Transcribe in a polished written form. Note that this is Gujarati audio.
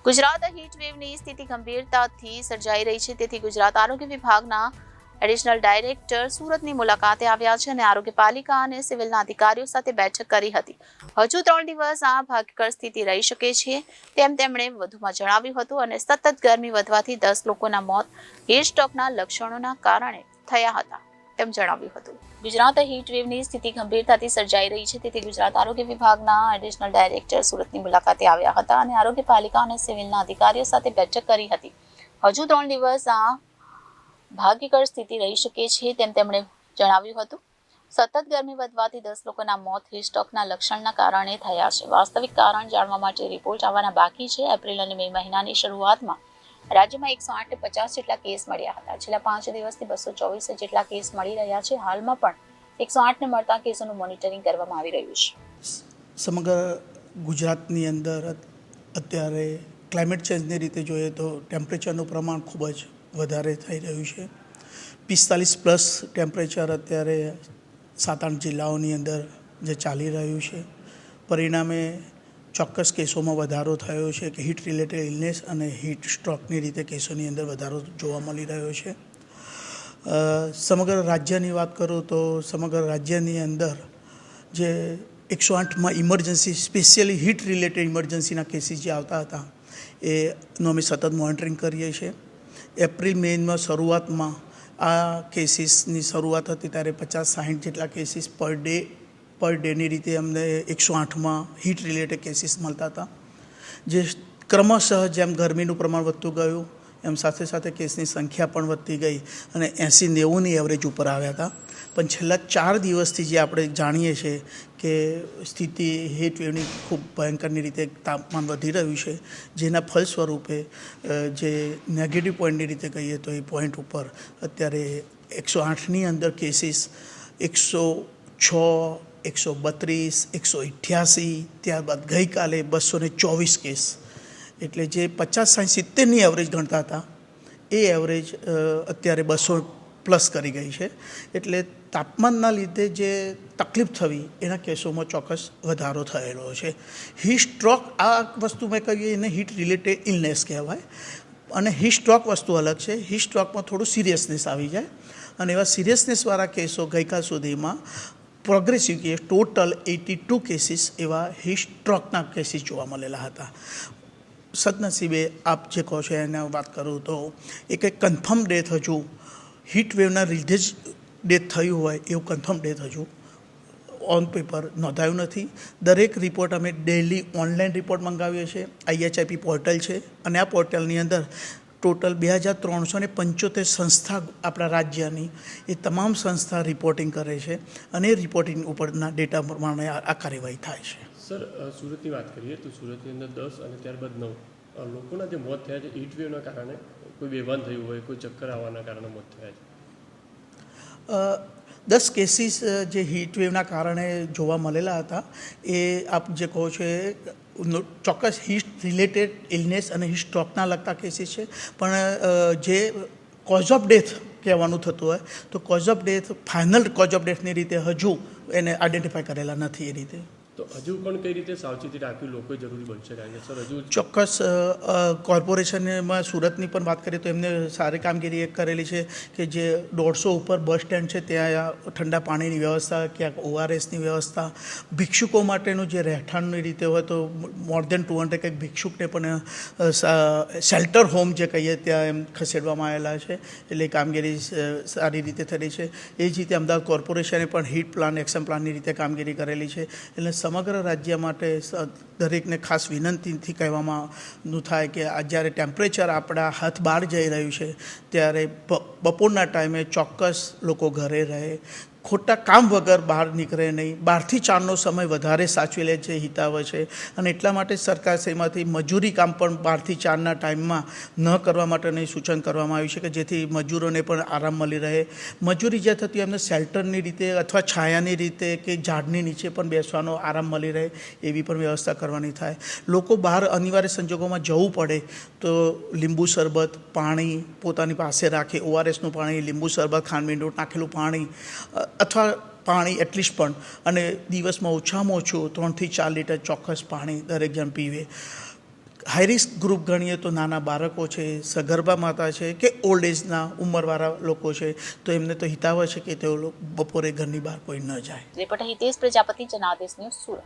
ગુજરાત હીટવેવની સ્થિતિ ગંભીરતાથી સર્જાઈ રહી છે, તેથી ગુજરાત આરોગ્ય વિભાગના એડિશનલ ડાયરેક્ટર સુરતની મુલાકાતે આવ્યા છે અને આરોગ્યપાલિકા અને સિવિલના અધિકારીઓ સાથે બેઠક કરી હતી. હજુ 3 દિવસ આ ભાગ્યકર સ્થિતિ રહી શકે છે તેમ તેમણે વધુમાં જણાવ્યું હતું અને સતત ગરમી વધવાથી 10 લોકોના મોત હીટસ્ટ્રોકના લક્ષણોના કારણે થયા હતા તેમ જણાવ્યું હતું. ગુજરાત હીટવેવની સ્થિતિ ગંભીરતાથી સર્જાઈ રહી છે, તેથી ગુજરાત આરોગ્ય વિભાગના એડિશનલ ડાયરેક્ટર સુરતની મુલાકાતે આવ્યા હતા અને આરોગ્યપાલિકા અને સિવિલના અધિકારીઓ સાથે બેઠક કરી હતી. હજુ 3 દિવસ આ ભાગ્યકર સ્થિતિ રહી શકે છે તેમ તેમણે જણાવ્યું હતું. સતત ગરમી વધવાથી 10 લોકોના મોત હીટસ્ટ્રોકના લક્ષણના કારણે થયા છે. વાસ્તવિક કારણ જાણવા માટે રિપોર્ટ આવવાના બાકી છે. એપ્રિલ અને મે મહિનાની શરૂઆતમાં રાજ્યમાં 108-50 જેટલા કેસ મળ્યા હતા. છેલ્લા 5 દિવસથી 224 જેટલા કેસ મળી રહ્યા છે. હાલમાં પણ 108ને મળતા કેસોનું મોનિટરિંગ કરવામાં આવી રહ્યું છે. સમગ્ર ગુજરાતની અંદર અત્યારે ક્લાઇમેટ ચેન્જની રીતે જોઈએ તો ટેમ્પરેચરનું પ્રમાણ ખૂબ જ વધારે થઈ રહ્યું છે. 45+ ટેમ્પરેચર અત્યારે 7-8 જિલ્લાઓની અંદર જે ચાલી રહ્યું છે. પરિણામે ચોક્કસ કેસોમાં વધારો થયો છે કે હીટ રિલેટેડ ઇલનેસ અને હીટ સ્ટ્રોકની રીતે કેસોની અંદર વધારો જોવા મળી રહ્યો છે. સમગ્ર રાજ્યની વાત કરું તો સમગ્ર રાજ્યની અંદર જે 108માં ઇમરજન્સી સ્પેશિયલી હીટ રિલેટેડ ઇમરજન્સીના કેસીસ જે આવતા હતા એનું અમે સતત મોનિટરિંગ કરીએ છીએ. એપ્રિલ-મેમાં શરૂઆતમાં આ કેસીસની શરૂઆત હતી ત્યારે 50-60 જેટલા કેસીસ પર ડેની રીતે અમને 108માં હીટ રિલેટેડ કેસીસ મળતા હતા. જે ક્રમશઃ જેમ ગરમીનું પ્રમાણ વધતું ગયું એમ સાથે સાથે કેસની સંખ્યા પણ વધતી ગઈ અને 80-90ની એવરેજ ઉપર આવ્યા હતા. પણ છેલ્લા 4 દિવસથી જે આપણે જાણીએ છીએ કે સ્થિતિ હીટવેવની ખૂબ ભયંકરની રીતે તાપમાન વધી રહ્યું છે, જેના ફલ સ્વરૂપે જે નેગેટિવ પોઈન્ટની રીતે કહીએ તો એ પોઈન્ટ ઉપર અત્યારે 108ની અંદર કેસીસ 106, 132, 188, ત્યારબાદ ગઈકાલે 224 કેસ, એટલે જે 50-60-70ની એવરેજ ગણતા હતા એ એવરેજ અત્યારે 200+ કરી ગઈ છે. એટલે તાપમાનના લીધે જે તકલીફ થવી એના કેસોમાં ચોક્કસ વધારો થયેલો છે. હીટ સ્ટ્રોક આ વસ્તુ મેં કહી એને હીટ રિલેટેડ ઇલનેસ કહેવાય અને હીટ સ્ટ્રોક વસ્તુ અલગ છે. હીટ સ્ટ્રોકમાં થોડું સિરિયસનેસ આવી જાય અને એવા સિરિયસનેસવાળા કેસો ગઈકાલ સુધીમાં પ્રોગ્રેસિવ કેસ ટોટલ 82 કેસીસ એવા હીટ સ્ટ્રોકના કેસીસ જોવા મળેલા હતા. સદનસીબે આપ જે કહો છો એને વાત કરું તો એક કન્ફર્મ ડેથ હજુ હીટવેવના લીધે જ ડેથ થયું હોય એવું કન્ફર્મ ડેથ હજુ ઓન પેપર નોંધાયું નથી. દરેક રિપોર્ટ અમે ડેઇલી ઓનલાઈન રિપોર્ટ મંગાવીએ છીએ. IHIP પોર્ટલ છે અને આ પોર્ટલની અંદર ટોટલ 2375 સંસ્થા આપણા રાજ્યની એ તમામ સંસ્થા રિપોર્ટિંગ કરે છે અને એ રિપોર્ટિંગ ઉપરના ડેટા પ્રમાણે આ કાર્યવાહી થાય છે. સર, સુરતની વાત કરીએ તો સુરતની અંદર 10 અને ત્યારબાદ 9 લોકોના જે મોત થયા છે હીટવેવના કારણે, કોઈ બેભાન થયું હોય, કોઈ ચક્કર આવવાના કારણે મોત થયા છે. 10 કેસીસ જે હીટવેવના કારણે જોવા મળેલા હતા એ આપ જે કહો છો એ ચોક્કસ હીટ રિલેટેડ ઇલનેસ અને હીટ સ્ટ્રોકના લગતા કેસીસ છે. પણ જે કોઝ ઓફ ડેથ કહેવાનું થતું હોય તો cause of death final cause of ડેથની રીતે હજુ એને આઈડેન્ટિફાઈ કરેલા નથી. એ રીતે તો હજુ પણ કઈ રીતે સાવચેતી રાખવી લોકોએ જરૂરી બનશે? કારણ કે સર હજુ ચોક્કસ કોર્પોરેશનમાં સુરતની પણ વાત કરીએ તો એમને સારી કામગીરી એક કરેલી છે કે જે 150 ઉપર બસ સ્ટેન્ડ છે ત્યાં ઠંડા પાણીની વ્યવસ્થા, ક્યાંક ORSની વ્યવસ્થા, ભિક્ષુકો માટેનું જે રહેઠાણની રીતે હોય તો મોર દેન 200 કંઈક ભિક્ષુકને પણ શેલ્ટર હોમ જે કહીએ ત્યાં એમ ખસેડવામાં આવેલા છે. એટલે કામગીરી સારી રીતે થયેલી છે. એ જ રીતે અમદાવાદ કોર્પોરેશને પણ હીટ પ્લાન, એક્શન પ્લાનની રીતે કામગીરી કરેલી છે. એટલે સમગ્ર રાજ્ય માટે દરેકને ખાસ વિનંતીથી કહેવામાં થાય કે આ જ્યારે ટેમ્પરેચર આપણા હાથ બહાર જઈ રહ્યું છે ત્યારે બપોરના ટાઈમે ચોક્કસ લોકો ઘરે રહે, ખોટા કામ વગર બહાર નીકળે નહીં. 12 થી 4નો સમય વધારે સાચવી લે છે, હિતાવ છે. અને એટલા માટે સરકારશ્રીમાંથી મજૂરી કામ પણ 12 થી 4ના ટાઈમમાં ન કરવા માટેનું સૂચન કરવામાં આવ્યું છે કે જેથી મજૂરોને પણ આરામ મળી રહે. મજૂરી જે થતી એમને શેલ્ટરની રીતે અથવા છાયાની રીતે કે ઝાડની નીચે પણ બેસવાનો આરામ મળી રહે એવી પણ વ્યવસ્થા કરવાની થાય. લોકો બહાર અનિવાર્ય સંજોગોમાં જવું પડે તો લીંબુ શરબત, પાણી પોતાની પાસે રાખે, ORSનું પાણી, લીંબુ શરબત, ખાંડમીંડું નાખેલું પાણી અથવા પાણી એટલીસ્ટ પણ, અને દિવસમાં ઓછામાં ઓછું 3 થી 4 લીટર ચોક્કસ પાણી દરેક જણ પીવે. હાઈ રિસ્ક ગ્રુપ ગણીએ તો નાના બાળકો છે, સગર્ભા માતા છે કે ઓલ્ડ એજના ઉંમરવાળા લોકો છે, તો એમને તો હિતાવહ છે કે તેઓ બપોરે ઘરની બહાર કોઈ ન જાય. Reporter Hitesh Prajapati, Janadesh news, Surat.